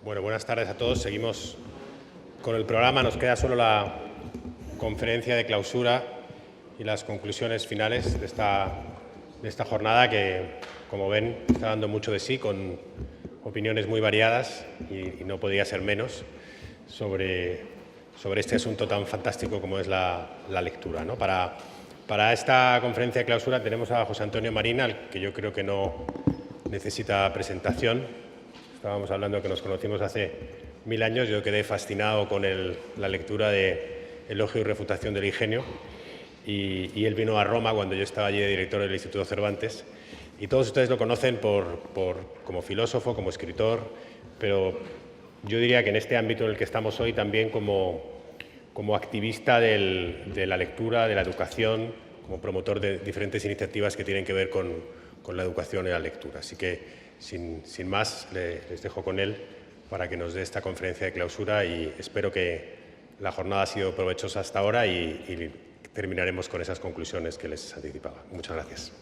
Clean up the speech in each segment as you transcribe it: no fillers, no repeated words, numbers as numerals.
Bueno, buenas tardes a todos. Seguimos con el programa. Nos queda solo la conferencia de clausura y las conclusiones finales de esta jornada que, como ven, está dando mucho de sí, con opiniones muy variadas y no podría ser menos sobre este asunto tan fantástico como es la lectura, ¿no? Para esta conferencia de clausura tenemos a José Antonio Marín, al que yo creo que no necesita presentación. Estábamos hablando que nos conocimos hace 1000 años. Yo quedé fascinado con la lectura de Elogio y refutación del ingenio y él vino a Roma cuando yo estaba allí de director del Instituto Cervantes. Y todos ustedes lo conocen como filósofo, como escritor, pero yo diría que en este ámbito en el que estamos hoy también como activista de la lectura, de la educación, como promotor de diferentes iniciativas que tienen que ver con la educación y la lectura. Así que, sin más, les dejo con él para que nos dé esta conferencia de clausura y espero que la jornada ha sido provechosa hasta ahora y terminaremos con esas conclusiones que les anticipaba. Muchas gracias.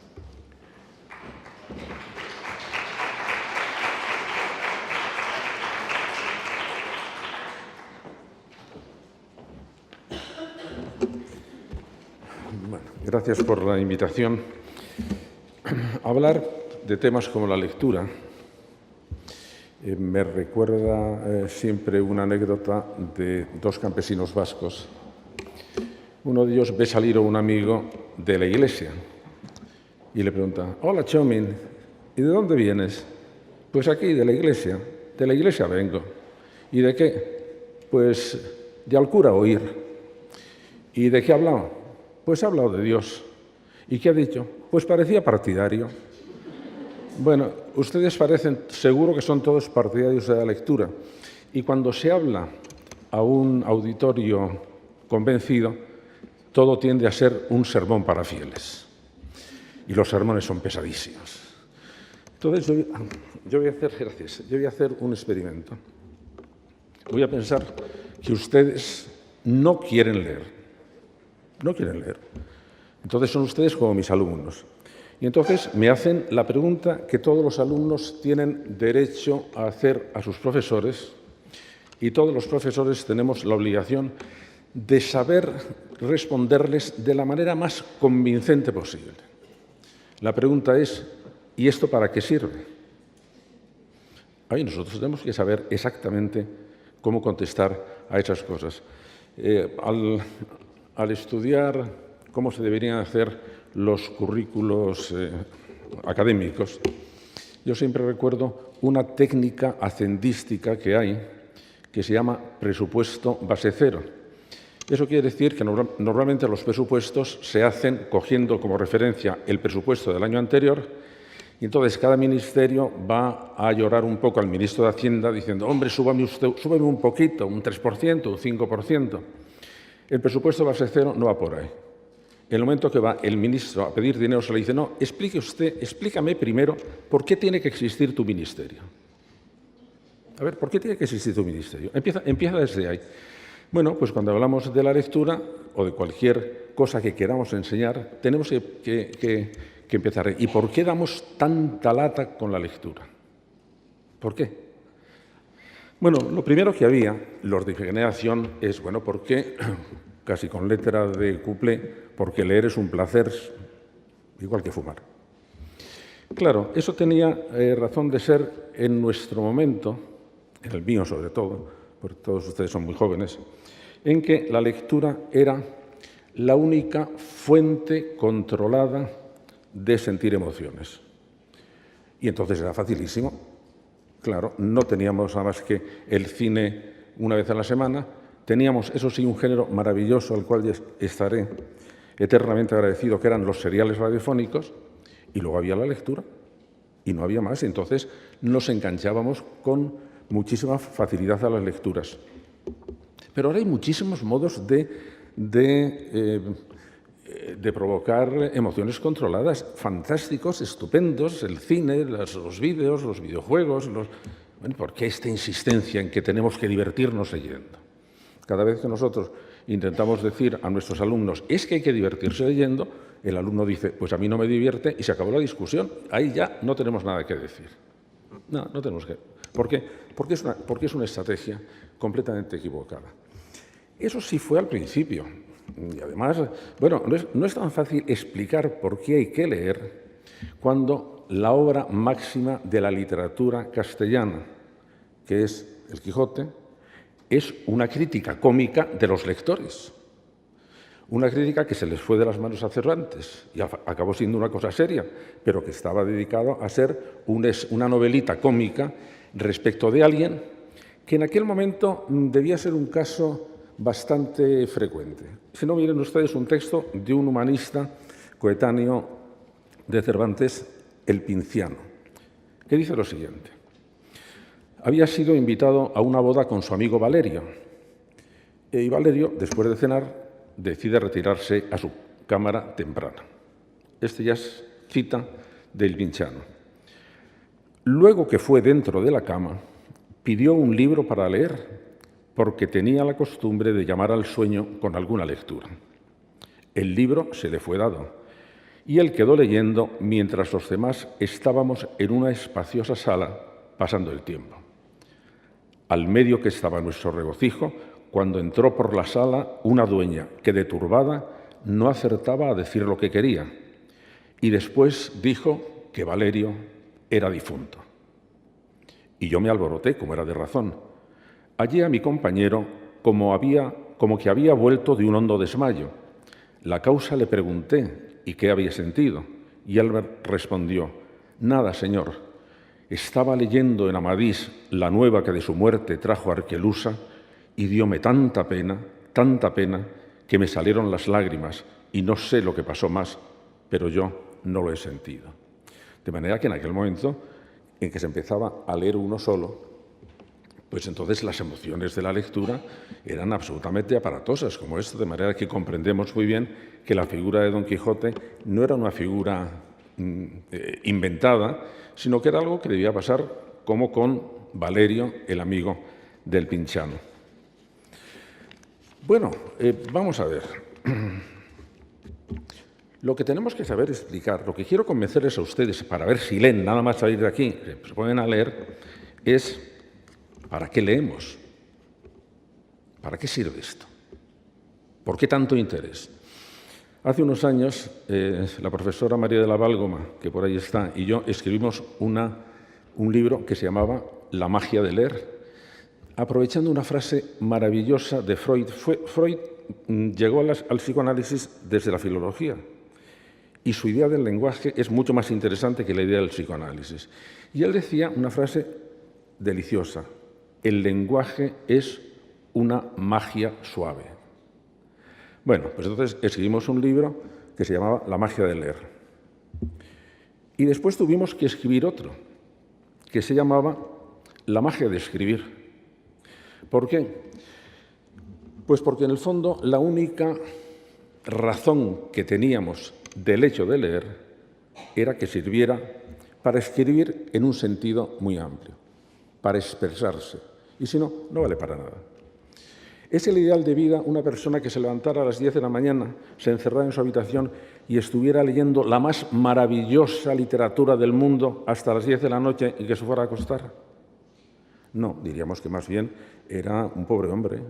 Bueno, gracias por la invitación. Hablar de temas como la lectura me recuerda siempre una anécdota de dos campesinos vascos. Uno de ellos ve salir a un amigo de la iglesia y le pregunta: «Hola, Chomin, ¿y de dónde vienes?» «Pues aquí, de la iglesia vengo». «¿Y de qué?» «Pues de al cura oír». «¿Y de qué ha hablado?» «Pues ha hablado de Dios». «¿Y qué ha dicho?» «Pues parecía partidario». Bueno, ustedes parecen, seguro que son todos partidarios de la lectura. Y cuando se habla a un auditorio convencido, todo tiende a ser un sermón para fieles. Y los sermones son pesadísimos. Entonces, yo voy a hacer un experimento. Voy a pensar que ustedes no quieren leer. No quieren leer. Entonces son ustedes como mis alumnos. Y entonces me hacen la pregunta que todos los alumnos tienen derecho a hacer a sus profesores, y todos los profesores tenemos la obligación de saber responderles de la manera más convincente posible. La pregunta es: ¿y esto para qué sirve? Ahí nosotros tenemos que saber exactamente cómo contestar a esas cosas. Al estudiar cómo se deberían hacer los currículos académicos, yo siempre recuerdo una técnica hacendística que hay, que se llama presupuesto base cero. Eso quiere decir que normalmente los presupuestos se hacen cogiendo como referencia el presupuesto del año anterior, y entonces cada ministerio va a llorar un poco al ministro de Hacienda diciendo: «Hombre, súbeme un poquito, un 3%, un 5%. El presupuesto base cero no va por ahí. En el momento que va el ministro a pedir dinero, se le dice: «No, explícame primero por qué tiene que existir tu ministerio». A ver, ¿por qué tiene que existir tu ministerio? Empieza desde ahí. Bueno, pues cuando hablamos de la lectura o de cualquier cosa que queramos enseñar, tenemos que empezar ahí. ¿Y por qué damos tanta lata con la lectura? ¿Por qué? Bueno, lo primero que había, los de generación, es, bueno, ¿por qué? Casi con letra de cuplé, porque leer es un placer igual que fumar. Claro, eso tenía razón de ser en nuestro momento, en el mío sobre todo, porque todos ustedes son muy jóvenes, en que la lectura era la única fuente controlada de sentir emociones. Y entonces era facilísimo. Claro, no teníamos nada más que el cine una vez a la semana. Teníamos, eso sí, un género maravilloso al cual estaré eternamente agradecido, que eran los seriales radiofónicos, y luego había la lectura, y no había más. Entonces nos enganchábamos con muchísima facilidad a las lecturas. Pero ahora hay muchísimos modos de provocar emociones controladas, fantásticos, estupendos: el cine, los vídeos, los videojuegos. Bueno, ¿por qué esta insistencia en que tenemos que divertirnos leyendo? Cada vez que nosotros intentamos decir a nuestros alumnos: es que hay que divertirse leyendo, el alumno dice: pues a mí no me divierte, y se acabó la discusión. Ahí ya no tenemos nada que decir. No tenemos que... ¿Por qué? Porque es una estrategia completamente equivocada. Eso sí fue al principio. Y además, bueno, no es tan fácil explicar por qué hay que leer cuando la obra máxima de la literatura castellana, que es El Quijote, es una crítica cómica de los lectores. Una crítica que se les fue de las manos a Cervantes y acabó siendo una cosa seria, pero que estaba dedicado a ser una novelita cómica respecto de alguien que en aquel momento debía ser un caso bastante frecuente. Si no, miren ustedes un texto de un humanista coetáneo de Cervantes, el Pinciano, que dice lo siguiente. Había sido invitado a una boda con su amigo Valerio, y Valerio, después de cenar, decide retirarse a su cámara temprana. Este ya es cita del Pinciano. Luego que fue dentro de la cama, pidió un libro para leer, porque tenía la costumbre de llamar al sueño con alguna lectura. El libro se le fue dado, y él quedó leyendo mientras los demás estábamos en una espaciosa sala pasando el tiempo. Al medio que estaba nuestro regocijo, cuando entró por la sala una dueña que, de turbada, no acertaba a decir lo que quería, y después dijo que Valerio era difunto. Y yo me alboroté, como era de razón. Hallé a mi compañero como que había vuelto de un hondo desmayo. La causa le pregunté, ¿y qué había sentido? Y él respondió, nada, señor. Estaba leyendo en Amadís la nueva que de su muerte trajo Arquelusa y dióme tanta pena, que me salieron las lágrimas y no sé lo que pasó más, pero yo no lo he sentido. De manera que en aquel momento en que se empezaba a leer uno solo, pues entonces las emociones de la lectura eran absolutamente aparatosas, como esto, de manera que comprendemos muy bien que la figura de Don Quijote no era una figura inventada, sino que era algo que debía pasar como con Valerio, el amigo del Pinciano. Bueno, vamos a ver. Lo que tenemos que saber explicar, lo que quiero convencerles a ustedes para ver si leen, nada más salir de aquí, se ponen a leer, es ¿para qué leemos? ¿Para qué sirve esto? ¿Por qué tanto interés? Hace unos años, la profesora María de la Válgoma, que por ahí está, y yo escribimos un libro que se llamaba La magia de leer, aprovechando una frase maravillosa de Freud. Freud llegó al psicoanálisis desde la filología y su idea del lenguaje es mucho más interesante que la idea del psicoanálisis. Y él decía una frase deliciosa, el lenguaje es una magia suave. Bueno, pues entonces escribimos un libro que se llamaba La magia de leer. Y después tuvimos que escribir otro, que se llamaba La magia de escribir. ¿Por qué? Pues porque en el fondo la única razón que teníamos del hecho de leer era que sirviera para escribir en un sentido muy amplio, para expresarse. Y si no, no vale para nada. Es el ideal de vida una persona que se levantara a las 10 de la mañana, se encerrara en su habitación y estuviera leyendo la más maravillosa literatura del mundo hasta las 10 de la noche y que se fuera a acostar. No, diríamos que más bien era un pobre hombre,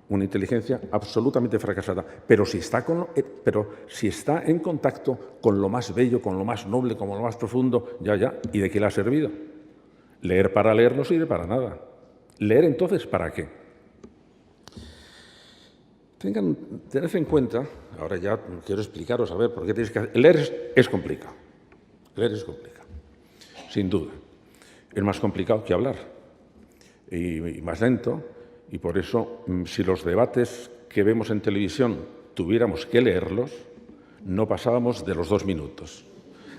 una inteligencia absolutamente fracasada. Pero si está en contacto con lo más bello, con lo más noble, con lo más profundo, ya, ¿y de qué le ha servido? Leer para leer no sirve para nada. ¿Leer entonces para qué? Tened en cuenta, ahora ya quiero explicaros, a ver, por qué tenéis que hacer. Leer es complicado. Leer es complicado, sin duda. Es más complicado que hablar y más lento, y por eso, si los debates que vemos en televisión tuviéramos que leerlos, no pasábamos de los 2 minutos.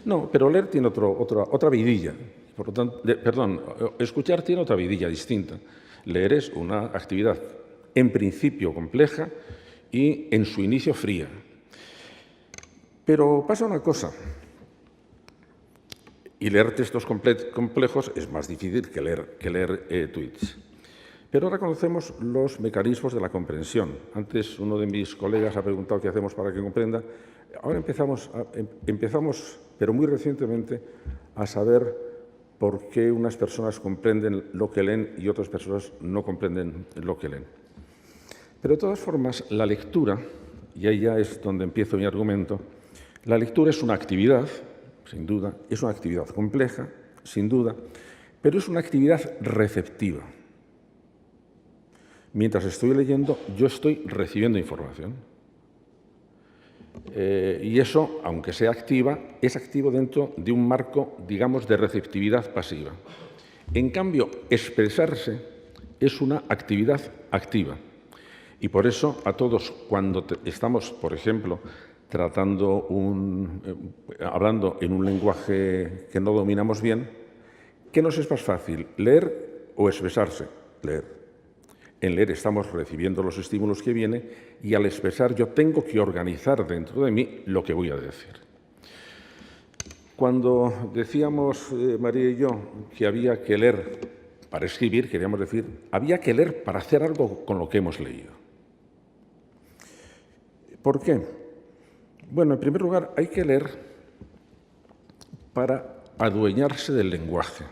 No, pero leer tiene otra vidilla. Por lo tanto, escuchar tiene otra vidilla distinta. Leer es una actividad en principio compleja y en su inicio fría. Pero pasa una cosa, y leer textos complejos es más difícil que leer tweets. Pero ahora conocemos los mecanismos de la comprensión. Antes uno de mis colegas ha preguntado qué hacemos para que comprenda. Ahora empezamos, pero muy recientemente, a saber por qué unas personas comprenden lo que leen y otras personas no comprenden lo que leen. Pero de todas formas, la lectura, y ahí ya es donde empiezo mi argumento, la lectura es una actividad, sin duda, es una actividad compleja, sin duda, pero es una actividad receptiva. Mientras estoy leyendo, yo estoy recibiendo información. Y eso, aunque sea activa, es activo dentro de un marco, digamos, de receptividad pasiva. En cambio, expresarse es una actividad activa. Y por eso, a todos, cuando estamos, por ejemplo, hablando en un lenguaje que no dominamos bien, ¿qué nos es más fácil, leer o expresarse? Leer. En leer estamos recibiendo los estímulos que vienen y al expresar yo tengo que organizar dentro de mí lo que voy a decir. Cuando decíamos, María y yo, que había que leer para escribir, queríamos decir, había que leer para hacer algo con lo que hemos leído. ¿Por qué? Bueno, en primer lugar, hay que leer para adueñarse del lenguaje.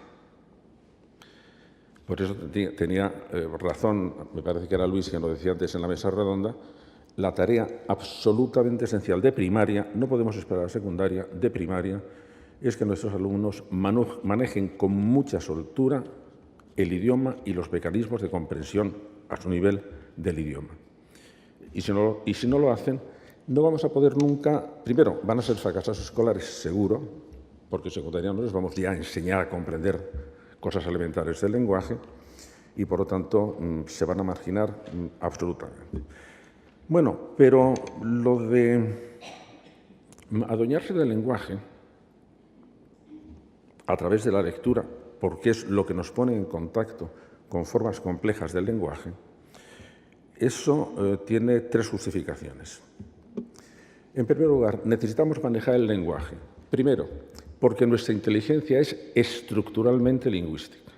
Por eso tenía razón, me parece que era Luis quien lo decía antes en la mesa redonda, la tarea absolutamente esencial de primaria, no podemos esperar a secundaria, de primaria, es que nuestros alumnos manejen con mucha soltura el idioma y los mecanismos de comprensión a su nivel del idioma. Y si no lo hacen, no vamos a poder nunca, primero, van a ser fracasados escolares, seguro, porque en secundaria no les vamos ya a enseñar a comprender cosas elementales del lenguaje y, por lo tanto, se van a marginar absolutamente. Bueno, pero lo de adueñarse del lenguaje a través de la lectura, porque es lo que nos pone en contacto con formas complejas del lenguaje, eso tiene tres justificaciones. En primer lugar, necesitamos manejar el lenguaje. Primero, porque nuestra inteligencia es estructuralmente lingüística.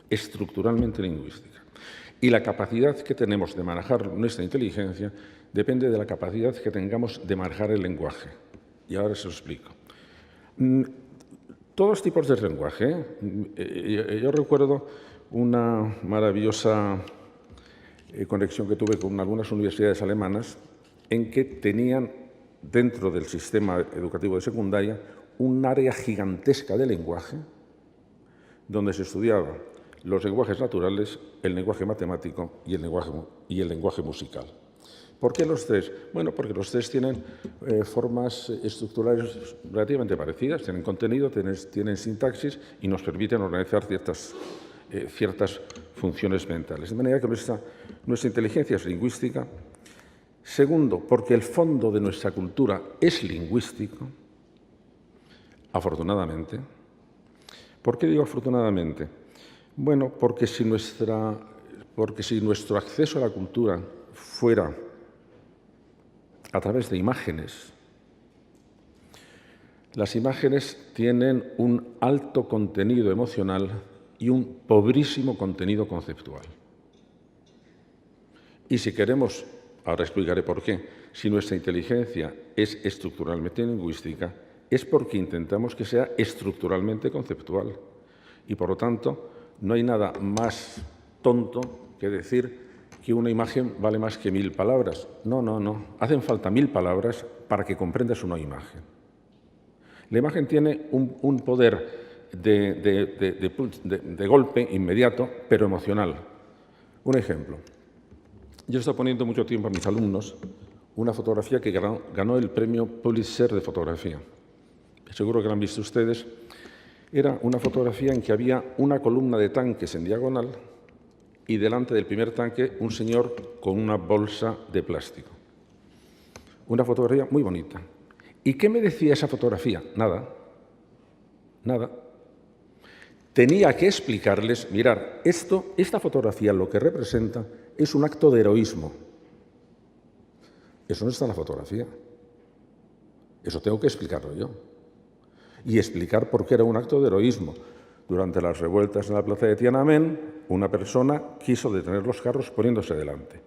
Estructuralmente lingüística. Y la capacidad que tenemos de manejar nuestra inteligencia depende de la capacidad que tengamos de manejar el lenguaje. Y ahora se lo explico. Todos tipos de lenguaje. Yo recuerdo una maravillosa conexión que tuve con algunas universidades alemanas en que tenían dentro del sistema educativo de secundaria un área gigantesca de lenguaje donde se estudiaba los lenguajes naturales, el lenguaje matemático y el lenguaje musical. ¿Por qué los tres? Bueno, porque los tres tienen formas estructurales relativamente parecidas, tienen contenido, tienen sintaxis y nos permiten organizar ciertas funciones mentales. De manera que nuestra inteligencia es lingüística. Segundo, porque el fondo de nuestra cultura es lingüístico, afortunadamente. ¿Por qué digo afortunadamente? Bueno, porque si nuestro acceso a la cultura fuera a través de imágenes, las imágenes tienen un alto contenido emocional y un pobrísimo contenido conceptual. Y si queremos, ahora explicaré por qué, si nuestra inteligencia es estructuralmente lingüística, es porque intentamos que sea estructuralmente conceptual. Y por lo tanto, no hay nada más tonto que decir que una imagen vale más que 1000 palabras. No, no, no. Hacen falta 1000 palabras para que comprendas una imagen. La imagen tiene un poder de golpe inmediato, pero emocional. Un ejemplo. Yo estoy poniendo mucho tiempo a mis alumnos una fotografía que ganó el premio Pulitzer de fotografía. Seguro que la han visto ustedes. Era una fotografía en que había una columna de tanques en diagonal y delante del primer tanque un señor con una bolsa de plástico. Una fotografía muy bonita. ¿Y qué me decía esa fotografía? Nada. Nada. Tenía que explicarles, mirar, esta fotografía lo que representa es un acto de heroísmo. Eso no está en la fotografía. Eso tengo que explicarlo yo. Y explicar por qué era un acto de heroísmo. Durante las revueltas en la plaza de Tiananmen, una persona quiso detener los carros poniéndose delante.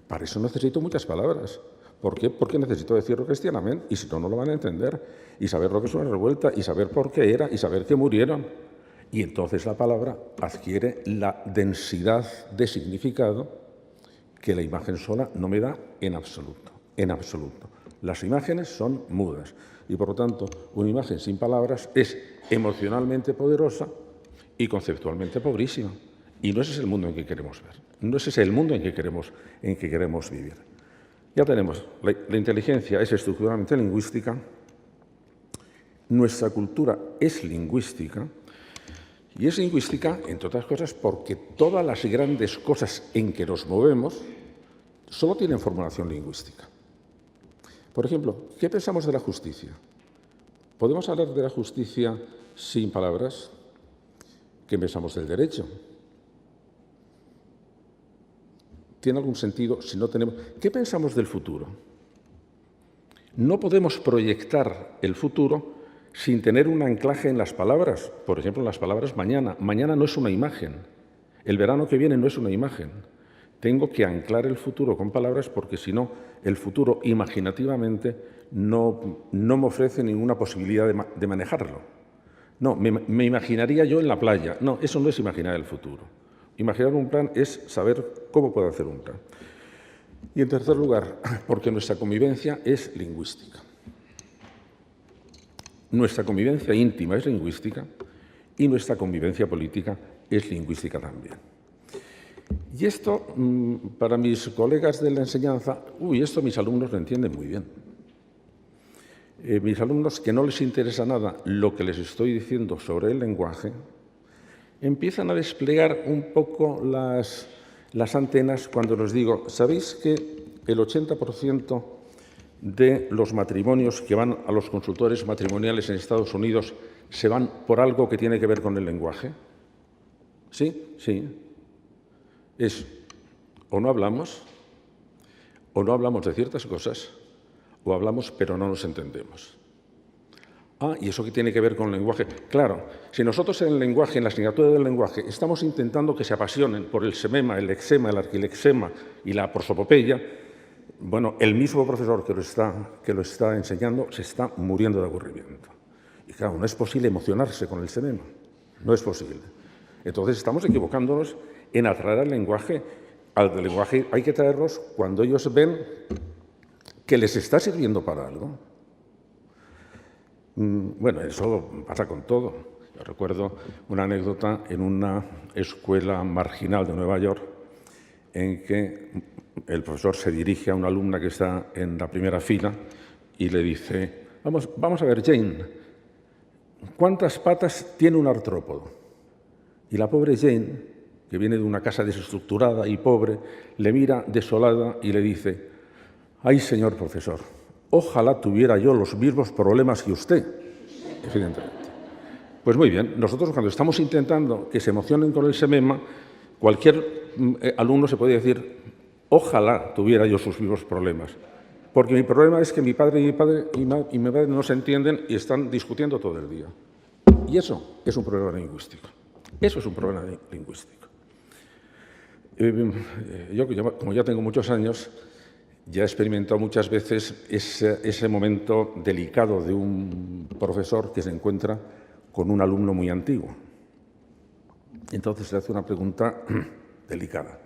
Para eso necesito muchas palabras. ¿Por qué? Porque necesito decir lo que es Tiananmen, y si no, no lo van a entender. Y saber lo que es una revuelta, y saber por qué era, y saber que murieron. Y entonces la palabra adquiere la densidad de significado que la imagen sola no me da en absoluto, en absoluto. Las imágenes son mudas y, por lo tanto, una imagen sin palabras es emocionalmente poderosa y conceptualmente pobrísima. Y no ese es el mundo en que queremos ver, no ese es el mundo en que queremos vivir. Ya tenemos, la inteligencia es estructuralmente lingüística, nuestra cultura es lingüística, y es lingüística, entre otras cosas, porque todas las grandes cosas en que nos movemos solo tienen formulación lingüística. Por ejemplo, ¿qué pensamos de la justicia? ¿Podemos hablar de la justicia sin palabras? ¿Qué pensamos del derecho? ¿Tiene algún sentido si no tenemos? ¿Qué pensamos del futuro? No podemos proyectar el futuro sin tener un anclaje en las palabras. Por ejemplo, en las palabras mañana. Mañana no es una imagen. El verano que viene no es una imagen. Tengo que anclar el futuro con palabras porque si no, el futuro imaginativamente no me ofrece ninguna posibilidad de manejarlo. No, me imaginaría yo en la playa. No, eso no es imaginar el futuro. Imaginar un plan es saber cómo puedo hacer un plan. Y en tercer lugar, porque nuestra convivencia es lingüística. Nuestra convivencia íntima es lingüística y nuestra convivencia política es lingüística también. Y esto, para mis colegas de la enseñanza, esto mis alumnos lo entienden muy bien. Mis alumnos, que no les interesa nada lo que les estoy diciendo sobre el lenguaje, empiezan a desplegar un poco las antenas cuando les digo, ¿sabéis que el 80% de los matrimonios que van a los consultores matrimoniales en Estados Unidos se van por algo que tiene que ver con el lenguaje? ¿Sí? Sí. Es o no hablamos de ciertas cosas, o hablamos pero no nos entendemos. ¿Y eso qué tiene que ver con el lenguaje? Claro, si nosotros en el lenguaje, en la asignatura del lenguaje, estamos intentando que se apasionen por el semema, el lexema, el arquilexema y la prosopopeya, bueno, el mismo profesor que lo está enseñando se está muriendo de aburrimiento. Y claro, no es posible emocionarse con el semema, no es posible. Entonces estamos equivocándonos en atraer al lenguaje hay que traerlos cuando ellos ven que les está sirviendo para algo. Bueno, eso pasa con todo. Yo recuerdo una anécdota en una escuela marginal de Nueva York en que el profesor se dirige a una alumna que está en la primera fila y le dice, vamos a ver, Jane, ¿cuántas patas tiene un artrópodo? Y la pobre Jane, que viene de una casa desestructurada y pobre, le mira desolada y le dice, ay, señor profesor, ojalá tuviera yo los mismos problemas que usted, evidentemente. Pues muy bien, nosotros cuando estamos intentando que se emocionen con el semema, cualquier alumno se puede decir, ojalá tuviera yo sus mismos problemas, porque mi problema es que mi padre y mi madre no se entienden y están discutiendo todo el día. Y eso es un problema lingüístico. Eso es un problema lingüístico. Yo, como ya tengo muchos años, ya he experimentado muchas veces ese momento delicado de un profesor que se encuentra con un alumno muy antiguo. Entonces le hace una pregunta delicada.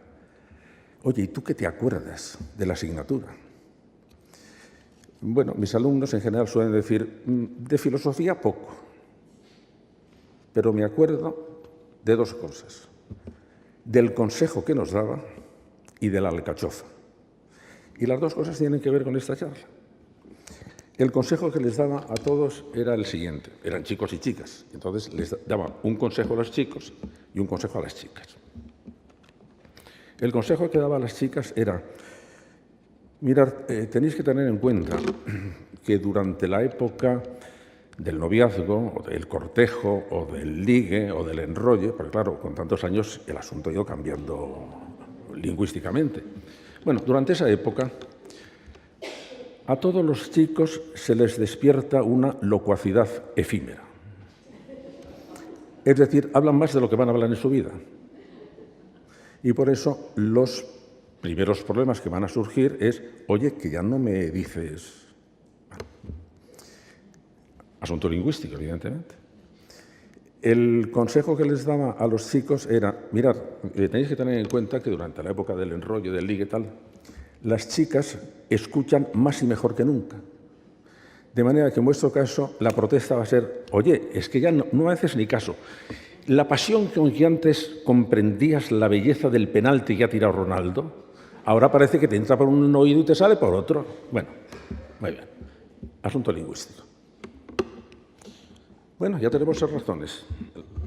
Oye, ¿y tú qué te acuerdas de la asignatura? Bueno, mis alumnos en general suelen decir, de filosofía poco, pero me acuerdo de dos cosas, del consejo que nos daba y de la alcachofa. Y las dos cosas tienen que ver con esta charla. El consejo que les daba a todos era el siguiente, eran chicos y chicas, entonces les daba un consejo a los chicos y un consejo a las chicas. El consejo que daba a las chicas era, mirad, tenéis que tener en cuenta que durante la época del noviazgo, o del cortejo, o del ligue, o del enrolle, porque claro, con tantos años el asunto ha ido cambiando lingüísticamente. Bueno, durante esa época, a todos los chicos se les despierta una locuacidad efímera. Es decir, hablan más de lo que van a hablar en su vida. Y por eso los primeros problemas que van a surgir es, oye, que ya no me dices... Asunto lingüístico, evidentemente. el consejo que les daba a los chicos era, mirad, tenéis que tener en cuenta que durante la época del enrollo, del ligue y tal, las chicas escuchan más y mejor que nunca. De manera que en vuestro caso la protesta va a ser, oye, es que ya no haces ni caso. La pasión con que antes comprendías la belleza del penalti que ha tirado Ronaldo, ahora parece que te entra por un oído y te sale por otro. Bueno, muy bien. Asunto lingüístico. Bueno, ya tenemos las razones.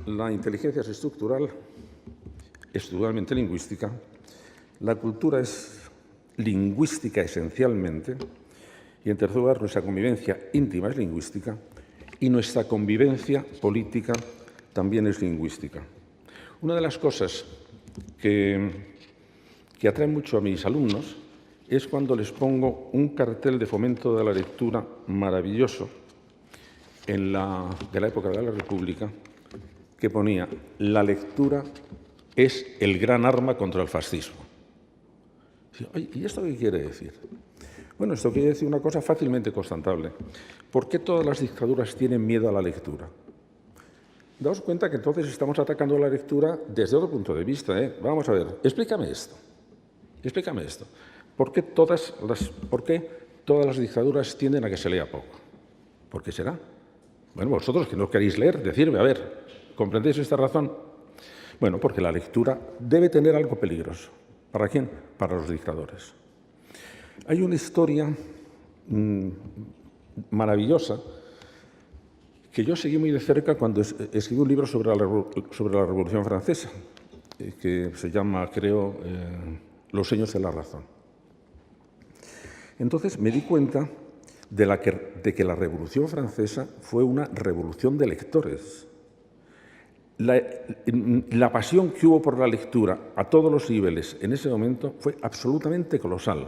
La inteligencia es estructuralmente lingüística. La cultura es lingüística esencialmente. Y en tercer lugar, nuestra convivencia íntima es lingüística. Y nuestra convivencia política también es lingüística. Una de las cosas que atrae mucho a mis alumnos es cuando les pongo un cartel de fomento de la lectura maravilloso de la época de la República, que ponía: la lectura es el gran arma contra el fascismo. ¿Y esto qué quiere decir? Bueno, esto quiere decir una cosa fácilmente constatable. ¿Por qué todas las dictaduras tienen miedo a la lectura? Daos cuenta que entonces estamos atacando la lectura desde otro punto de vista. Vamos a ver, explícame esto. Explícame esto. ¿Por qué todas las dictaduras tienden a que se lea poco? ¿Por qué será? Bueno, vosotros que no queréis leer, decidme, a ver, ¿comprendéis esta razón? Bueno, porque la lectura debe tener algo peligroso. ¿Para quién? Para los dictadores. Hay una historia maravillosa que yo seguí muy de cerca cuando escribí un libro sobre la Revolución Francesa, que se llama, creo, Los sueños de la razón. Entonces me di cuenta de que la Revolución Francesa fue una revolución de lectores. La pasión que hubo por la lectura a todos los niveles en ese momento fue absolutamente colosal.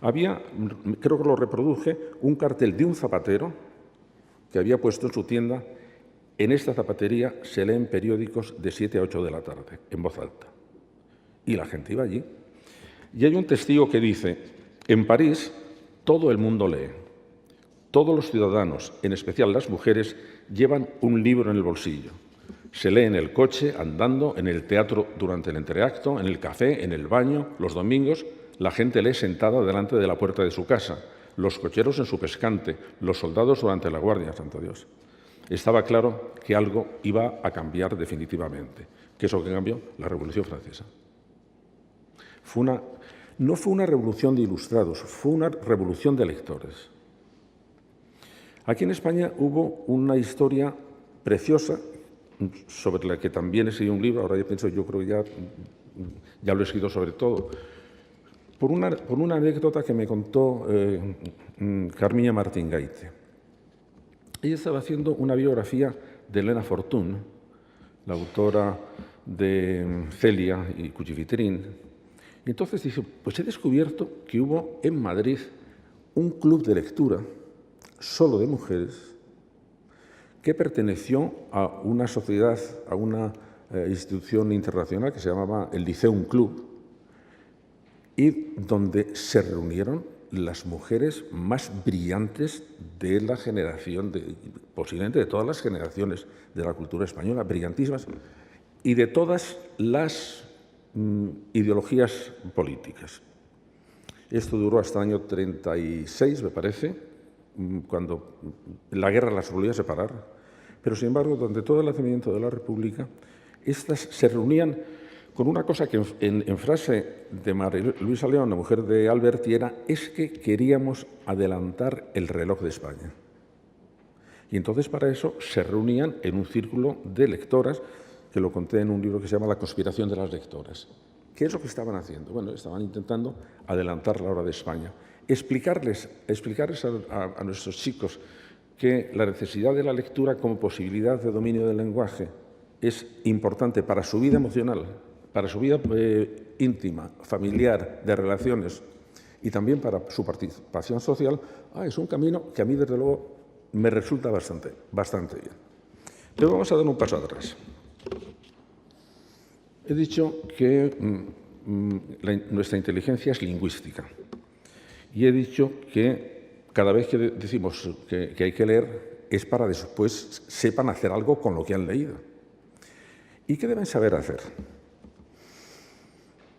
Había, creo que lo reproduje, un cartel de un zapatero que había puesto en su tienda: en esta zapatería se leen periódicos de 7 a 8 de la tarde, en voz alta. Y la gente iba allí. Y hay un testigo que dice: en París todo el mundo lee. Todos los ciudadanos, en especial las mujeres, llevan un libro en el bolsillo. Se lee en el coche, andando, en el teatro durante el entreacto, en el café, en el baño, los domingos. La gente lee sentada delante de la puerta de su casa, los cocheros en su pescante, los soldados durante la guardia, santo Dios. Estaba claro que algo iba a cambiar definitivamente. ¿Qué es lo que cambió? La Revolución Francesa. No fue una revolución de ilustrados, fue una revolución de lectores. Aquí en España hubo una historia preciosa sobre la que también he escrito un libro. Ahora yo creo que ya lo he escrito sobre todo. Por una anécdota que me contó Carmiña Martín Gaite. Ella estaba haciendo una biografía de Elena Fortún, la autora de Celia y Cuchifitrín. Y entonces dice: pues he descubierto que hubo en Madrid un club de lectura solo de mujeres que perteneció a una sociedad, a una institución internacional que se llamaba el Lyceum Club, y donde se reunieron las mujeres más brillantes de la generación, posiblemente de todas las generaciones de la cultura española, brillantísimas, y de todas las ideologías políticas. Esto duró hasta el año 36, me parece, cuando la guerra las volvió a separar. Pero, sin embargo, durante todo el nacimiento de la República, estas se reunían con una cosa que en frase de María Luisa León, la mujer de Alberti, es que queríamos adelantar el reloj de España. Y entonces para eso se reunían en un círculo de lectoras, que lo conté en un libro que se llama La conspiración de las lectoras. ¿Qué es lo que estaban haciendo? Bueno, estaban intentando adelantar la hora de España. Explicarles a nuestros chicos que la necesidad de la lectura como posibilidad de dominio del lenguaje es importante para su vida emocional, para su vida íntima, familiar, de relaciones, y también para su participación social, es un camino que a mí, desde luego, me resulta bastante bien. Pero vamos a dar un paso atrás. He dicho que nuestra inteligencia es lingüística, y he dicho que cada vez que decimos que hay que leer es para después sepan hacer algo con lo que han leído. ¿Y qué deben saber hacer?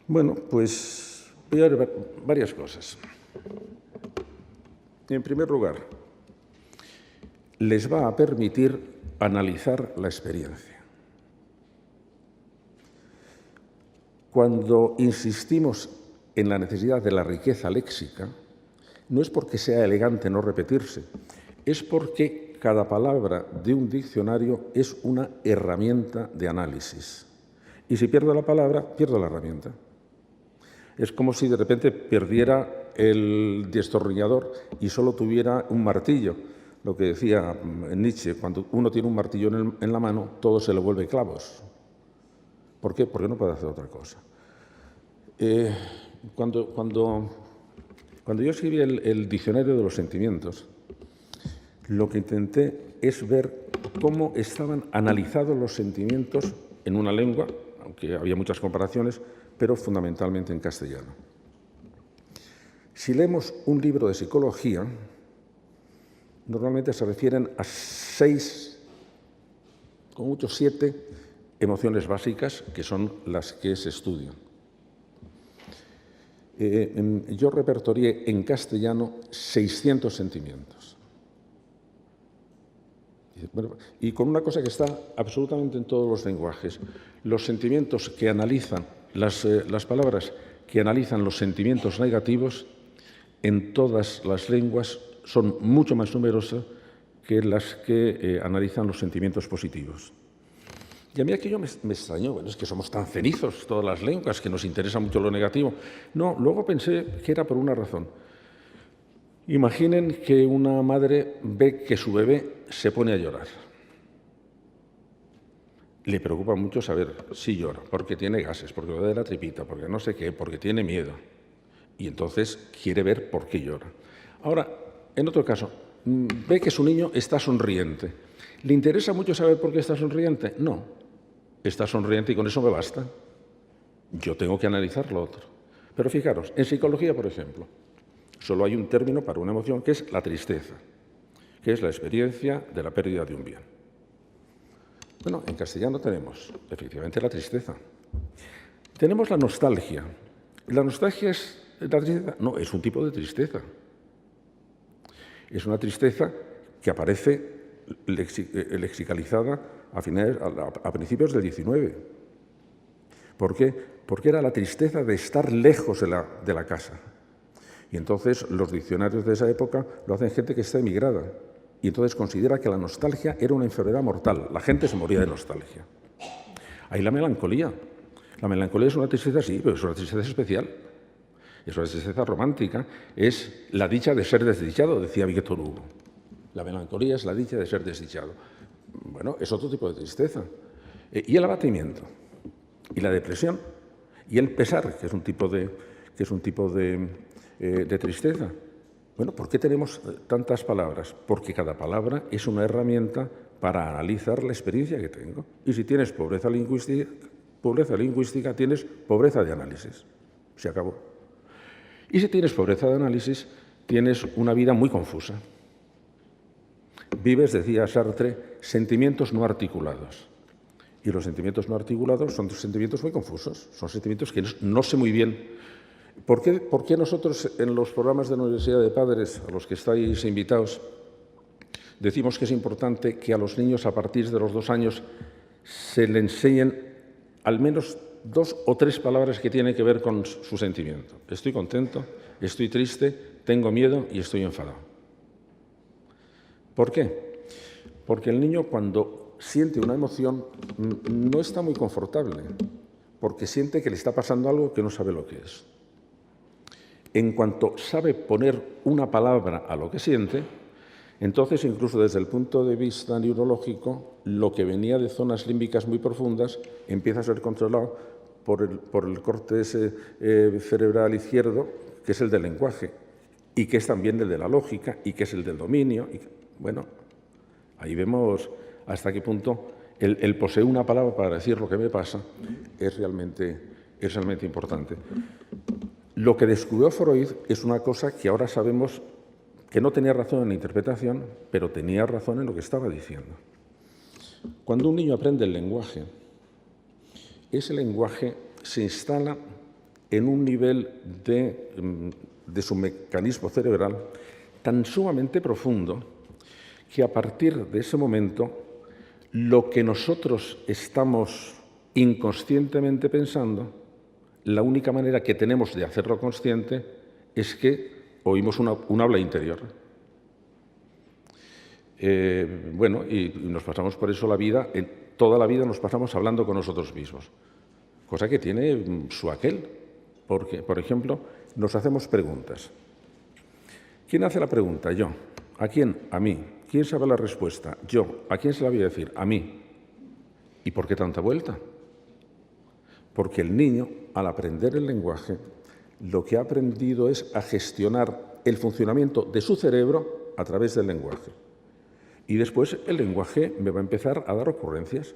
Bueno, pues voy a ver varias cosas. En primer lugar, les va a permitir analizar la experiencia. Cuando insistimos en la necesidad de la riqueza léxica, no es porque sea elegante no repetirse, es porque cada palabra de un diccionario es una herramienta de análisis. Y si pierdo la palabra, pierdo la herramienta. Es como si de repente perdiera el destornillador y solo tuviera un martillo. Lo que decía Nietzsche, cuando uno tiene un martillo en la mano, todo se le vuelve clavos. ¿Por qué? Porque no puede hacer otra cosa. Cuando yo escribí el diccionario de los sentimientos, lo que intenté es ver cómo estaban analizados los sentimientos en una lengua, aunque había muchas comparaciones, pero fundamentalmente en castellano. Si leemos un libro de psicología, normalmente se refieren a 6, con mucho 7, emociones básicas, que son las que se estudian. Yo repertorié en castellano 600 sentimientos. Y con una cosa que está absolutamente en todos los lenguajes, los sentimientos que analizan, las palabras que analizan los sentimientos negativos, en todas las lenguas son mucho más numerosas que las que analizan los sentimientos positivos. Y a mí aquello me extrañó, bueno, es que somos tan cenizos todas las lenguas, que nos interesa mucho lo negativo. No, luego pensé que era por una razón. Imaginen que una madre ve que su bebé se pone a llorar. Le preocupa mucho saber si llora, porque tiene gases, porque le da de la tripita, porque no sé qué, porque tiene miedo. Y entonces quiere ver por qué llora. Ahora, en otro caso, ve que su niño está sonriente. ¿Le interesa mucho saber por qué está sonriente? No. Está sonriente y con eso me basta. Yo tengo que analizar lo otro. Pero fijaros, en psicología, por ejemplo, solo hay un término para una emoción, que es la tristeza, que es la experiencia de la pérdida de un bien. Bueno, en castellano tenemos efectivamente la tristeza. Tenemos la nostalgia. ¿La nostalgia es la tristeza? No, es un tipo de tristeza. Es una tristeza que aparece lexicalizada a principios del XIX. ¿Por qué? Porque era la tristeza de estar lejos de la casa. Y entonces los diccionarios de esa época lo hacen gente que está emigrada. Y entonces considera que la nostalgia era una enfermedad mortal. La gente se moría de nostalgia. Hay la melancolía. La melancolía es una tristeza, sí, pero es una tristeza especial. Es una tristeza romántica. Es la dicha de ser desdichado, decía Víctor Hugo. La melancolía es la dicha de ser desdichado. Bueno, es otro tipo de tristeza. Y el abatimiento, y la depresión, y el pesar, que es un tipo de tristeza. Bueno, ¿por qué tenemos tantas palabras? Porque cada palabra es una herramienta para analizar la experiencia que tengo. Y si tienes pobreza lingüística, tienes pobreza de análisis. Se acabó. Y si tienes pobreza de análisis, tienes una vida muy confusa. Vives, decía Sartre, sentimientos no articulados. Y los sentimientos no articulados son sentimientos muy confusos. Son sentimientos que no sé muy bien. ¿Por qué nosotros en los programas de la Universidad de Padres, a los que estáis invitados, decimos que es importante que a los niños a partir de los 2 años se le enseñen al menos 2 o 3 palabras que tienen que ver con su sentimiento? Estoy contento, estoy triste, tengo miedo y estoy enfadado. ¿Por qué? Porque el niño, cuando siente una emoción, no está muy confortable, porque siente que le está pasando algo que no sabe lo que es. En cuanto sabe poner una palabra a lo que siente, entonces, incluso desde el punto de vista neurológico, lo que venía de zonas límbicas muy profundas empieza a ser controlado por el córtex cerebral izquierdo, que es el del lenguaje, y que es también el de la lógica, y que es el del dominio. Bueno, ahí vemos hasta qué punto el poseer una palabra para decir lo que me pasa es realmente importante. Lo que descubrió Freud es una cosa que ahora sabemos que no tenía razón en la interpretación, pero tenía razón en lo que estaba diciendo. Cuando un niño aprende el lenguaje, ese lenguaje se instala en un nivel de su mecanismo cerebral tan sumamente profundo que a partir de ese momento lo que nosotros estamos inconscientemente pensando, la única manera que tenemos de hacerlo consciente es que oímos un habla interior. Bueno, y nos pasamos por eso la vida, toda la vida nos pasamos hablando con nosotros mismos, cosa que tiene su aquel, porque, por ejemplo, nos hacemos preguntas. ¿Quién hace la pregunta? Yo. ¿A quién? A mí. ¿Quién sabe la respuesta? Yo. ¿A quién se la voy a decir? A mí. ¿Y por qué tanta vuelta? Porque el niño, al aprender el lenguaje, lo que ha aprendido es a gestionar el funcionamiento de su cerebro a través del lenguaje. Y después el lenguaje me va a empezar a dar ocurrencias.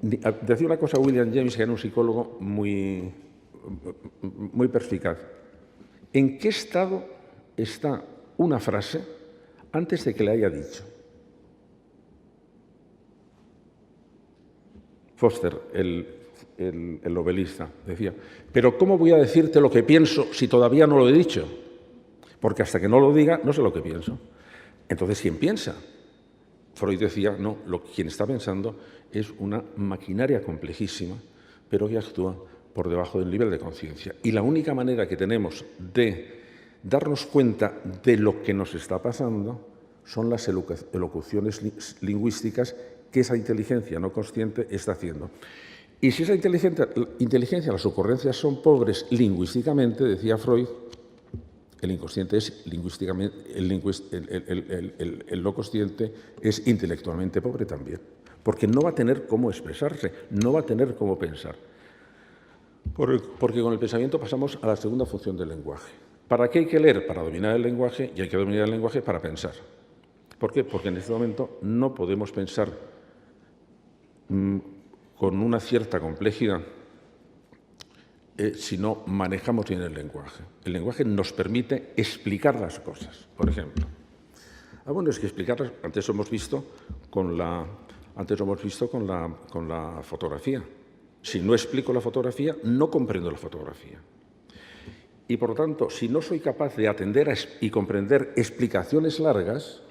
Decía una cosa William James, que era un psicólogo muy perspicaz. ¿En qué estado está una frase antes de que le haya dicho? Foster, el novelista, decía, pero ¿cómo voy a decirte lo que pienso si todavía no lo he dicho? Porque hasta que no lo diga, no sé lo que pienso. Entonces, ¿quién piensa? Freud decía, no, quien está pensando es una maquinaria complejísima, pero que actúa por debajo del nivel de conciencia. Y la única manera que tenemos de darnos cuenta de lo que nos está pasando son las elocuciones lingüísticas que esa inteligencia no consciente está haciendo. Y si esa inteligencia, las ocurrencias son pobres lingüísticamente, decía Freud, el inconsciente es lingüísticamente, el no consciente es intelectualmente pobre también, porque no va a tener cómo expresarse, no va a tener cómo pensar. Porque con el pensamiento pasamos a la segunda función del lenguaje. ¿Para qué hay que leer? Para dominar el lenguaje, y hay que dominar el lenguaje para pensar. ¿Por qué? Porque en este momento no podemos pensar con una cierta complejidad si no manejamos bien el lenguaje. El lenguaje nos permite explicar las cosas, por ejemplo. Bueno, es que explicarlas, antes lo hemos visto con la fotografía. Si no explico la fotografía, no comprendo la fotografía. Y, por lo tanto, si no soy capaz de atender y comprender explicaciones largas,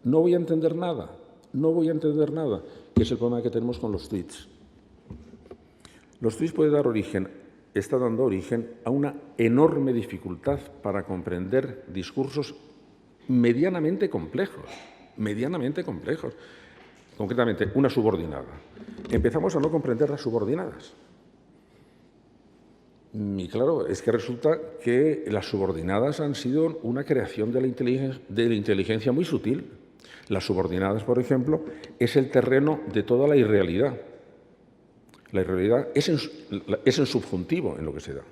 no voy a entender nada. No voy a entender nada, que es el problema que tenemos con los tweets. Los tweets está dando origen a una enorme dificultad para comprender discursos medianamente complejos. Concretamente, una subordinada. Empezamos a no comprender las subordinadas. Y claro, es que resulta que las subordinadas han sido una creación de la inteligencia muy sutil. Las subordinadas, por ejemplo, es el terreno de toda la irrealidad. La irrealidad es en subjuntivo en lo que se da.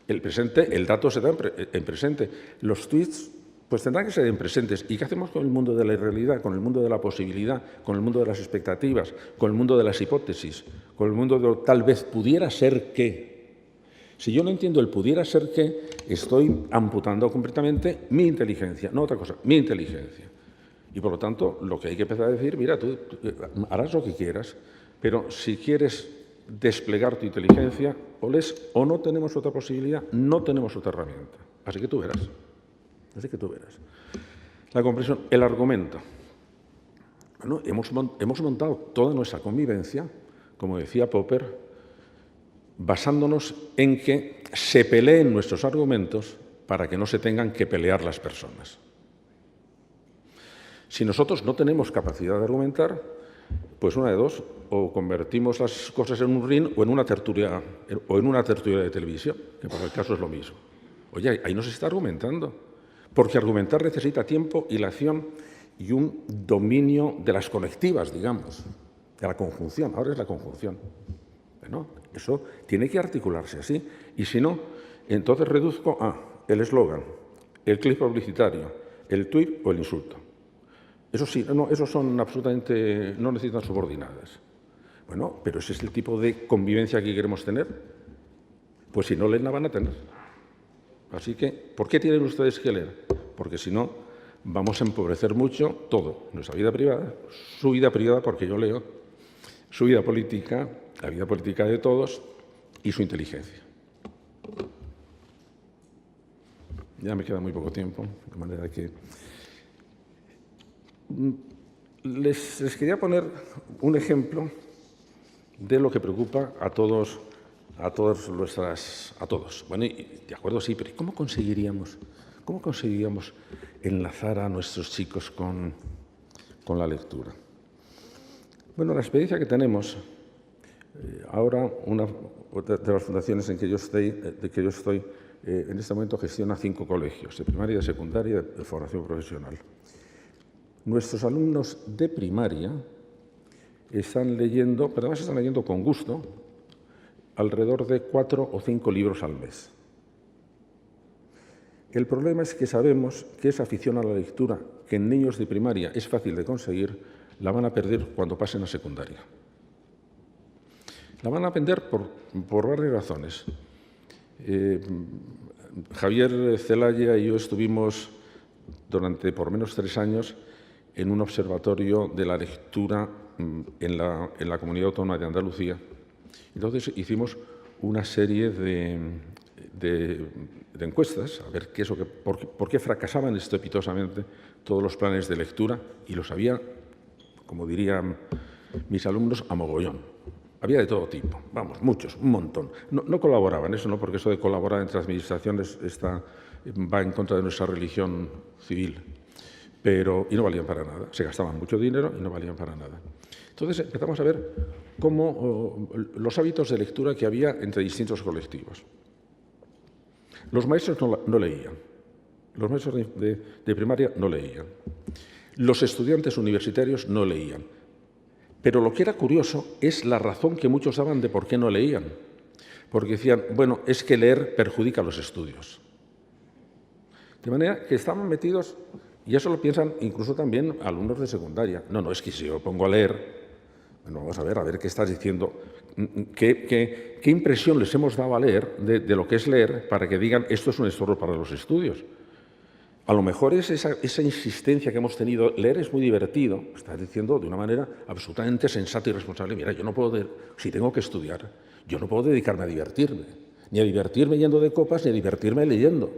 El presente, el dato se da en presente. Los tweets pues tendrán que ser en presentes. ¿Y qué hacemos con el mundo de la irrealidad, con el mundo de la posibilidad, con el mundo de las expectativas, con el mundo de las hipótesis, con el mundo de tal vez pudiera ser que? Si yo no entiendo el pudiera ser que, estoy amputando completamente mi inteligencia, no otra cosa, mi inteligencia. Y por lo tanto, lo que hay que empezar a decir, mira, tú harás lo que quieras, pero si quieres desplegar tu inteligencia, o no tenemos otra posibilidad, no tenemos otra herramienta. Así que tú verás. La comprensión, el argumento. Bueno, hemos montado toda nuestra convivencia, como decía Popper, basándonos en que se peleen nuestros argumentos para que no se tengan que pelear las personas. Si nosotros no tenemos capacidad de argumentar, pues una de dos, o convertimos las cosas en un ring o en una tertulia de televisión, que por el caso es lo mismo. Oye, ahí no se está argumentando, porque argumentar necesita tiempo, hilación y un dominio de las conectivas, digamos, de la conjunción. Ahora es la conjunción. Bueno, eso tiene que articularse así. Y si no, entonces reduzco a el eslogan, el clip publicitario, el tuit o el insulto. Eso sí, no, esos son absolutamente, no necesitan subordinadas. Bueno, pero ese es el tipo de convivencia que queremos tener. Pues si no leen, la van a tener. Así que, ¿por qué tienen ustedes que leer? Porque si no, vamos a empobrecer mucho todo. Nuestra vida privada, su vida privada, porque yo leo, su vida política la vida política de todos y su inteligencia. Ya me queda muy poco tiempo, de manera que les quería poner un ejemplo de lo que preocupa a todos. Bueno, y de acuerdo, sí, pero ¿cómo conseguiríamos enlazar a nuestros chicos con la lectura? Bueno, la experiencia que tenemos ahora, una de las fundaciones en que yo estoy, en este momento gestiona 5 colegios, de primaria, de secundaria y de formación profesional. Nuestros alumnos de primaria están leyendo, pero además están leyendo con gusto, alrededor de 4 o 5 libros al mes. El problema es que sabemos que esa afición a la lectura, que en niños de primaria es fácil de conseguir, la van a perder cuando pasen a secundaria. La van a perder por varias razones. Javier Zelaya y yo estuvimos durante por lo menos 3 años en un observatorio de la lectura en la Comunidad Autónoma de Andalucía. Entonces hicimos una serie de encuestas a ver por qué fracasaban estrepitosamente todos los planes de lectura, y los había, como dirían mis alumnos, a mogollón. Había de todo tipo, vamos, muchos, un montón. No colaboraban, eso no, porque eso de colaborar entre administraciones va en contra de nuestra religión civil, y no valían para nada. Se gastaban mucho dinero y no valían para nada. Entonces empezamos a ver cómo los hábitos de lectura que había entre distintos colectivos. Los maestros no leían, los maestros de primaria no leían, los estudiantes universitarios no leían. Pero lo que era curioso es la razón que muchos daban de por qué no leían. Porque decían, bueno, es que leer perjudica los estudios. De manera que estaban metidos, y eso lo piensan incluso también alumnos de secundaria. No, es que si yo pongo a leer, bueno, vamos a ver qué estás diciendo, qué impresión les hemos dado a leer de lo que es leer para que digan esto es un estorbo para los estudios. A lo mejor es esa insistencia que hemos tenido. Leer es muy divertido, estás diciendo de una manera absolutamente sensata y responsable. Mira, yo no puedo, si tengo que estudiar, yo no puedo dedicarme a divertirme, ni a divertirme yendo de copas, ni a divertirme leyendo.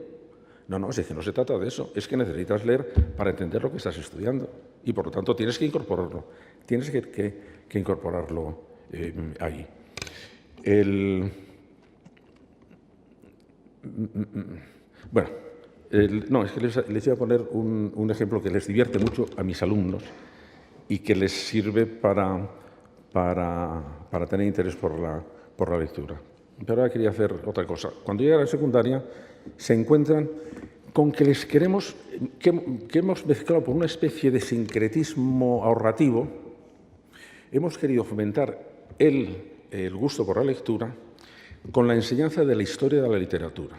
No, es que no se trata de eso, es que necesitas leer para entender lo que estás estudiando y por lo tanto tienes que incorporarlo, tienes que incorporarlo ahí. Bueno. Es que les iba a poner un ejemplo que les divierte mucho a mis alumnos y que les sirve para tener interés por la lectura. Pero ahora quería hacer otra cosa. Cuando llegan a la secundaria se encuentran con que que hemos mezclado por una especie de sincretismo ahorrativo, hemos querido fomentar el gusto por la lectura con la enseñanza de la historia de la literatura.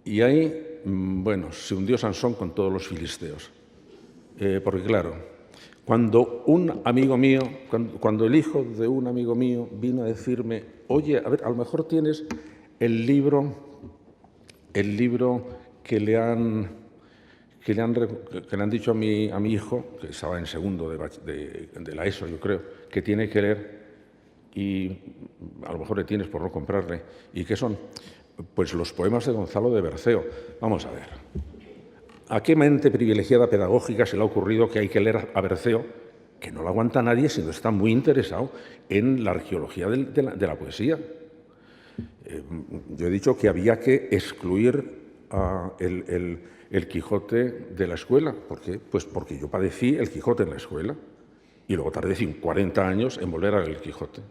Y ahí, bueno, se hundió Sansón con todos los filisteos. Porque claro, cuando un amigo mío, cuando el hijo de un amigo mío vino a decirme, oye, a ver, a lo mejor tienes el libro que le han dicho a mi hijo, que estaba en segundo de la ESO, yo creo, que tiene que leer, y a lo mejor le tienes por no comprarle. ¿Y qué son? Pues los poemas de Gonzalo de Berceo. Vamos a ver. ¿A qué mente privilegiada pedagógica se le ha ocurrido que hay que leer a Berceo? Que no lo aguanta nadie si no está muy interesado en la arqueología de la poesía. Yo he dicho que había que excluir el Quijote de la escuela. ¿Por qué? Pues porque yo padecí el Quijote en la escuela y luego tardé 40 años en volver a leer el Quijote.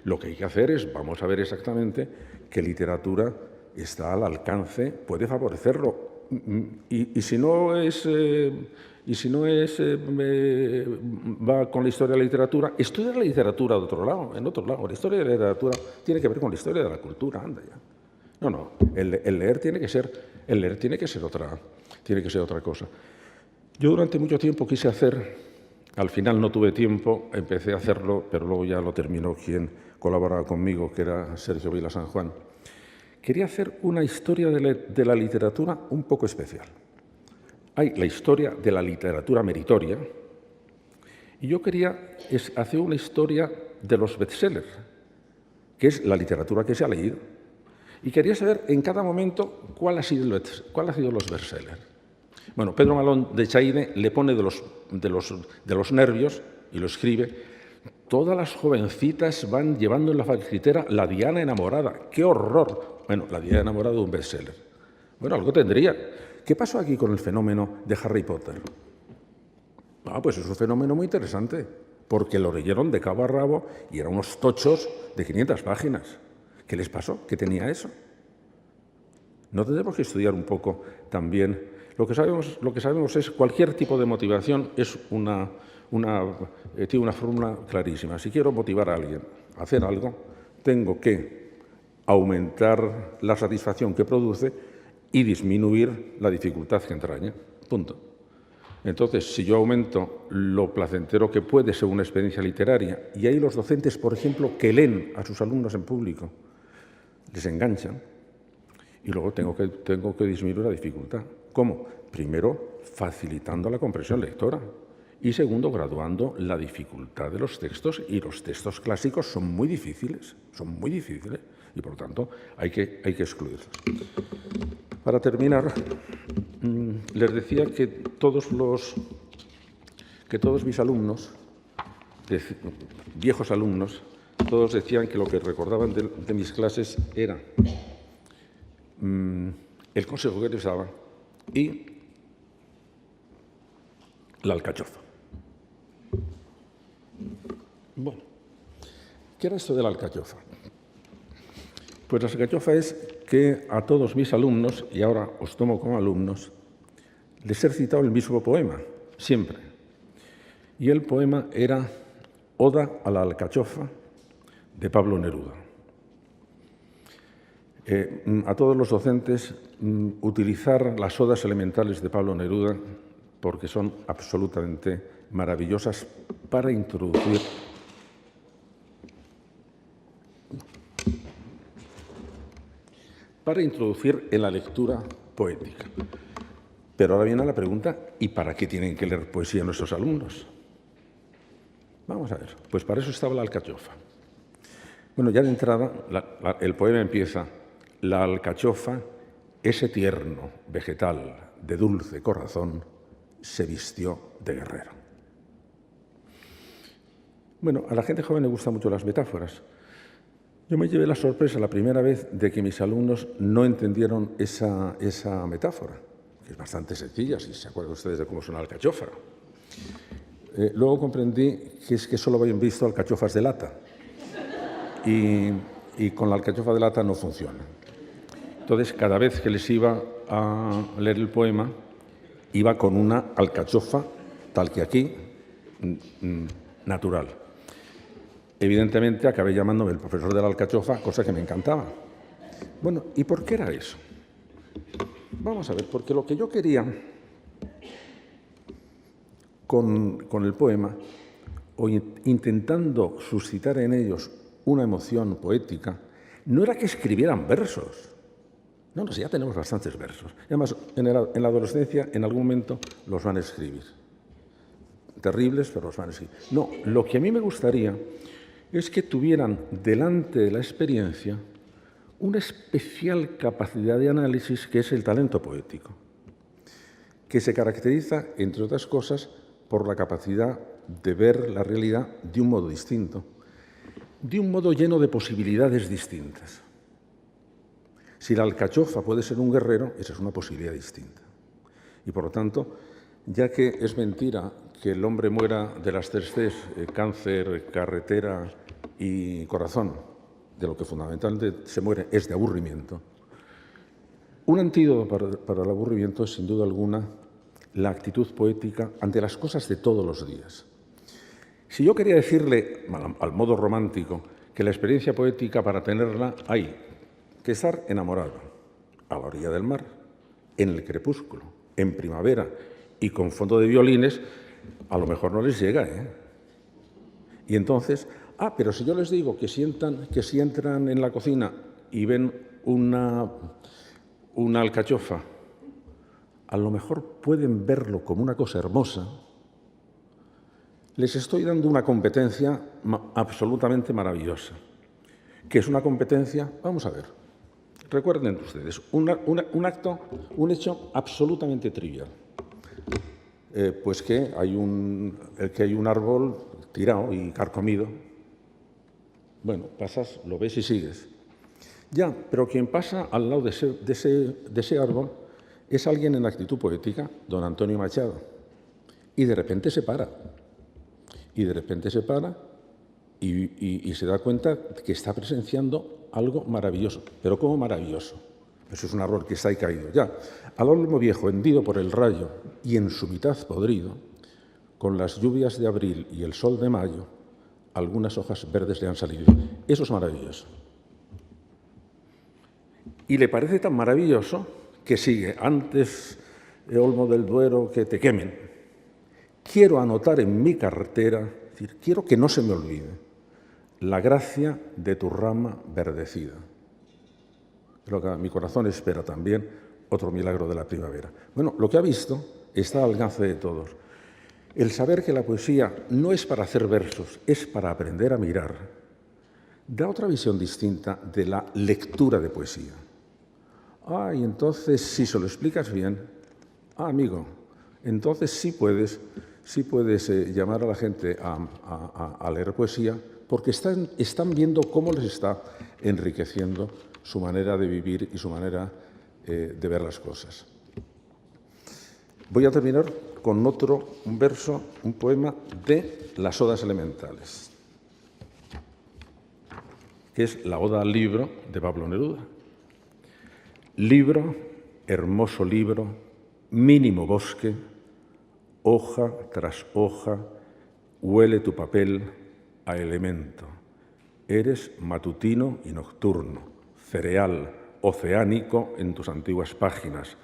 Lo que hay que hacer es, vamos a ver exactamente qué literatura está al alcance, puede favorecerlo. Y si no va con la historia de la literatura, estudia la literatura de otro lado, en otro lado. La historia de la literatura tiene que ver con la historia de la cultura, anda ya. El leer tiene que ser otra cosa. Yo durante mucho tiempo quise hacer. Al final no tuve tiempo, empecé a hacerlo, pero luego ya lo terminó quien colaboraba conmigo, que era Sergio Vila San Juan. Quería hacer una historia de la literatura un poco especial. Hay la historia de la literatura meritoria Y yo quería hacer una historia de los bestsellers, que es la literatura que se ha leído. Y quería saber en cada momento cuál ha sido los bestsellers. Bueno, Pedro Malón de Chaide le pone de los nervios y lo escribe. Todas las jovencitas van llevando en la faltritera la Diana enamorada. ¡Qué horror! Bueno, la Diana enamorada de un bestseller. Bueno, algo tendría. ¿Qué pasó aquí con el fenómeno de Harry Potter? Pues es un fenómeno muy interesante, porque lo leyeron de cabo a rabo y eran unos tochos de 500 páginas. ¿Qué les pasó? ¿Qué tenía eso? No tendremos que estudiar un poco también. Lo que sabemos es cualquier tipo de motivación es tiene una fórmula clarísima. Si quiero motivar a alguien a hacer algo, tengo que aumentar la satisfacción que produce y disminuir la dificultad que entraña. Punto. Entonces, si yo aumento lo placentero que puede ser una experiencia literaria, y hay los docentes, por ejemplo, que leen a sus alumnos en público, les enganchan, y luego tengo que disminuir la dificultad. ¿Cómo? Primero, facilitando la comprensión lectora, y segundo, graduando la dificultad de los textos, y los textos clásicos son muy difíciles, y por lo tanto hay que excluirlos. Para terminar, les decía que todos mis alumnos, viejos alumnos, todos decían que lo que recordaban de mis clases era el consejo que les daba y la alcachofa. Bueno, ¿qué era esto de la alcachofa? Pues la alcachofa es que a todos mis alumnos, y ahora os tomo como alumnos, les he citado el mismo poema, siempre. Y el poema era Oda a la alcachofa, de Pablo Neruda. A todos los docentes, utilizar las odas elementales de Pablo Neruda, porque son absolutamente maravillosas para introducir en la lectura poética. Pero ahora viene la pregunta, ¿y para qué tienen que leer poesía nuestros alumnos? Vamos a ver, pues para eso estaba la alcachofa. Bueno, ya de entrada, el poema empieza: la alcachofa, ese tierno vegetal de dulce corazón, se vistió de guerrero. Bueno, a la gente joven le gustan mucho las metáforas. Yo me llevé la sorpresa la primera vez de que mis alumnos no entendieron esa metáfora, que es bastante sencilla, si se acuerdan ustedes de cómo es una alcachofa. Luego comprendí que es que solo habían visto alcachofas de lata y con la alcachofa de lata no funciona. Entonces, cada vez que les iba a leer el poema, iba con una alcachofa, tal que aquí, natural. Evidentemente, acabé llamándome el profesor de la alcachofa, cosa que me encantaba. Bueno, ¿y por qué era eso? Vamos a ver, porque lo que yo quería con el poema, o intentando suscitar en ellos una emoción poética, no era que escribieran versos. No, ya tenemos bastantes versos. Y además, en la adolescencia, en algún momento, los van a escribir. Terribles, pero los van a escribir. No, lo que a mí me gustaría es que tuvieran delante de la experiencia una especial capacidad de análisis que es el talento poético, que se caracteriza, entre otras cosas, por la capacidad de ver la realidad de un modo distinto, de un modo lleno de posibilidades distintas. Si la alcachofa puede ser un guerrero, esa es una posibilidad distinta. Y por lo tanto, ya que es mentira que el hombre muera de las tres Cs, cáncer, carretera y corazón, de lo que fundamentalmente se muere es de aburrimiento, un antídoto para el aburrimiento es, sin duda alguna, la actitud poética ante las cosas de todos los días. Si yo quería decirle, al modo romántico, que la experiencia poética, para tenerla, hay que estar enamorado, a la orilla del mar, en el crepúsculo, en primavera y con fondo de violines, a lo mejor no les llega, ¿eh? Y entonces, pero si yo les digo que si entran en la cocina y ven una alcachofa, a lo mejor pueden verlo como una cosa hermosa, Les estoy dando una competencia absolutamente maravillosa, que es una competencia, vamos a ver, recuerden ustedes, un hecho absolutamente trivial. Pues que hay un árbol tirado y carcomido. Bueno, pasas, lo ves y sigues. Ya, pero quien pasa al lado de ese árbol es alguien en actitud poética, don Antonio Machado. Y de repente se para. Y de repente se para y se da cuenta que está presenciando algo maravilloso. ¿Pero cómo maravilloso? Eso es un árbol que está ahí caído. Ya, al olmo viejo hendido por el rayo y en su mitad podrido, con las lluvias de abril y el sol de mayo, algunas hojas verdes le han salido. Eso es maravilloso. Y le parece tan maravilloso que sigue, antes, olmo del Duero, que te quemen. Quiero anotar en mi cartera, es decir, quiero que no se me olvide, la gracia de tu rama verdecida. Pero que mi corazón espera también otro milagro de la primavera. Bueno, lo que ha visto está al alcance de todos. El saber que la poesía no es para hacer versos, es para aprender a mirar, da otra visión distinta de la lectura de poesía. Y entonces, si se lo explicas bien, amigo, entonces sí puedes llamar a la gente a leer poesía, porque están viendo cómo les está enriqueciendo su manera de vivir y su manera de ver las cosas. Voy a terminar con un verso, un poema de las Odas Elementales, que es la Oda al Libro de Pablo Neruda. Libro, hermoso libro, mínimo bosque, hoja tras hoja, huele tu papel a elemento. Eres matutino y nocturno, cereal, oceánico en tus antiguas páginas,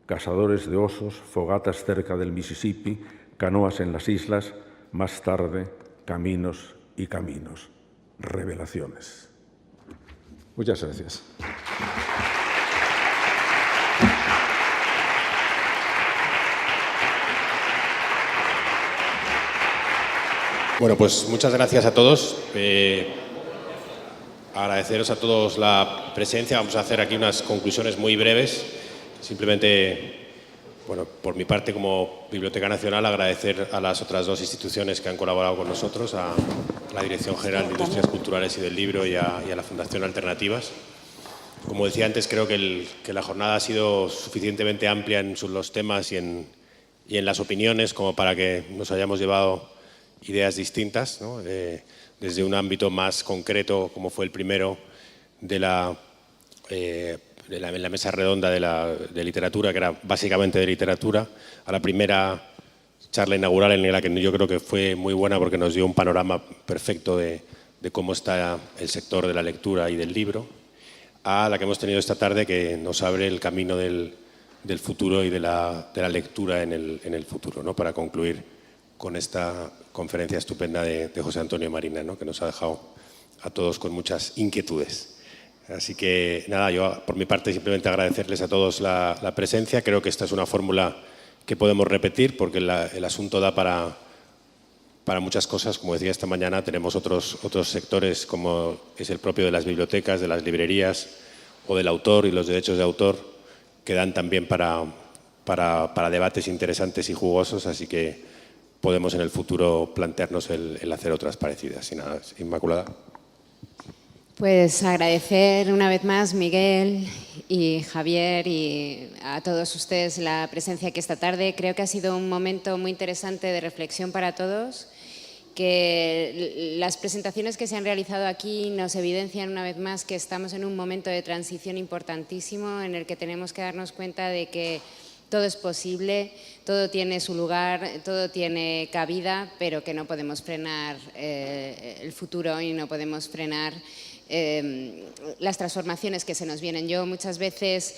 cazadores de osos, fogatas cerca del Mississippi, canoas en las islas, más tarde, caminos y caminos, revelaciones. Muchas gracias. Bueno, pues muchas gracias a todos. Agradeceros a todos la presencia. Vamos a hacer aquí unas conclusiones muy breves. Simplemente, bueno, por mi parte como Biblioteca Nacional, agradecer a las otras dos instituciones que han colaborado con nosotros, a la Dirección General de Industrias Culturales y del Libro y a la Fundación Alternativas. Como decía antes, creo que la jornada ha sido suficientemente amplia en los temas y en las opiniones como para que nos hayamos llevado ideas distintas, ¿no? Desde un ámbito más concreto, como fue el primero de la mesa redonda de literatura, que era básicamente de literatura, a la primera charla inaugural en la que yo creo que fue muy buena porque nos dio un panorama perfecto de cómo está el sector de la lectura y del libro, a la que hemos tenido esta tarde, que nos abre el camino del futuro y de la lectura en el futuro, ¿no? Para concluir con esta conferencia estupenda de José Antonio Marina, ¿no? Que nos ha dejado a todos con muchas inquietudes. Así que nada, yo por mi parte simplemente agradecerles a todos la presencia. Creo que esta es una fórmula que podemos repetir porque el asunto da para muchas cosas. Como decía esta mañana, tenemos otros sectores como es el propio de las bibliotecas, de las librerías o del autor y los derechos de autor, que dan también para debates interesantes y jugosos. Así que podemos en el futuro plantearnos el hacer otras parecidas. Y nada, Inmaculada. Pues agradecer una vez más, Miguel y Javier, y a todos ustedes la presencia aquí esta tarde. Creo que ha sido un momento muy interesante de reflexión para todos, que las presentaciones que se han realizado aquí nos evidencian una vez más que estamos en un momento de transición importantísimo en el que tenemos que darnos cuenta de que todo es posible, todo tiene su lugar, todo tiene cabida, pero que no podemos frenar el futuro y no podemos frenar las transformaciones que se nos vienen. Yo muchas veces,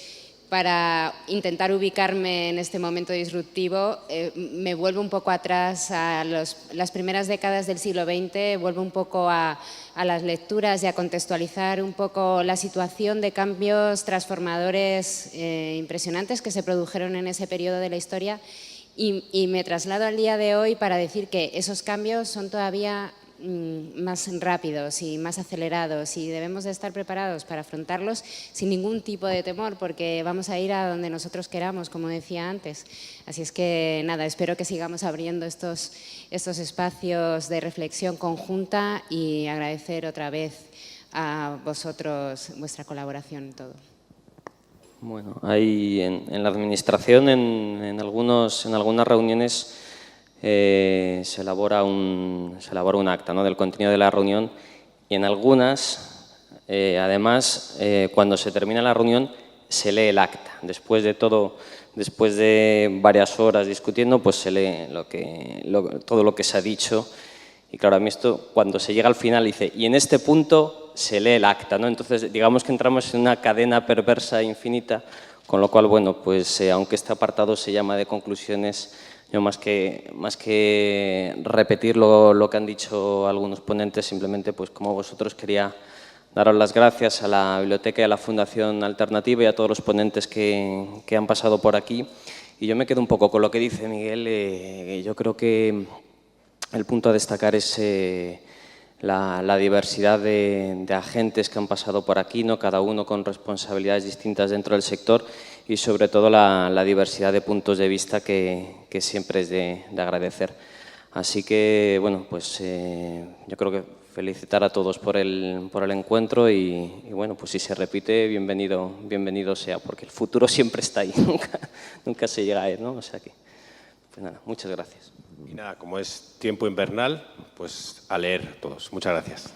para intentar ubicarme en este momento disruptivo, me vuelvo un poco atrás a las primeras décadas del siglo XX, vuelvo un poco a las lecturas y a contextualizar un poco la situación de cambios transformadores impresionantes que se produjeron en ese periodo de la historia, Y me traslado al día de hoy para decir que esos cambios son todavía más rápidos y más acelerados y debemos de estar preparados para afrontarlos sin ningún tipo de temor, porque vamos a ir a donde nosotros queramos, como decía antes. Así es que nada, espero que sigamos abriendo estos espacios de reflexión conjunta y agradecer otra vez a vosotros vuestra colaboración en todo. Bueno, hay en la administración, en algunas reuniones se elabora un acta, ¿no?, del contenido de la reunión, y en algunas, además, cuando se termina la reunión, se lee el acta. Después de varias horas discutiendo, pues se lee todo lo que se ha dicho. Y claro, a mí esto, cuando se llega al final, dice, y en este punto se lee el acta, ¿no? Entonces, digamos que entramos en una cadena perversa e infinita, con lo cual, bueno, pues aunque este apartado se llama de conclusiones, yo más que repetir lo que han dicho algunos ponentes, simplemente, pues como vosotros, quería daros las gracias a la Biblioteca y a la Fundación Alternativa y a todos los ponentes que han pasado por aquí. Y yo me quedo un poco con lo que dice Miguel. Yo creo que el punto a destacar es la diversidad de agentes que han pasado por aquí, ¿no?, cada uno con responsabilidades distintas dentro del sector, y sobre todo la diversidad de puntos de vista que siempre es de agradecer. Así que, bueno, pues yo creo que felicitar a todos por el encuentro y bueno, pues si se repite, bienvenido sea, porque el futuro siempre está ahí, nunca se llega a él, ¿no? O sea que, pues nada, muchas gracias. Y nada, como es tiempo invernal, pues a leer todos. Muchas gracias.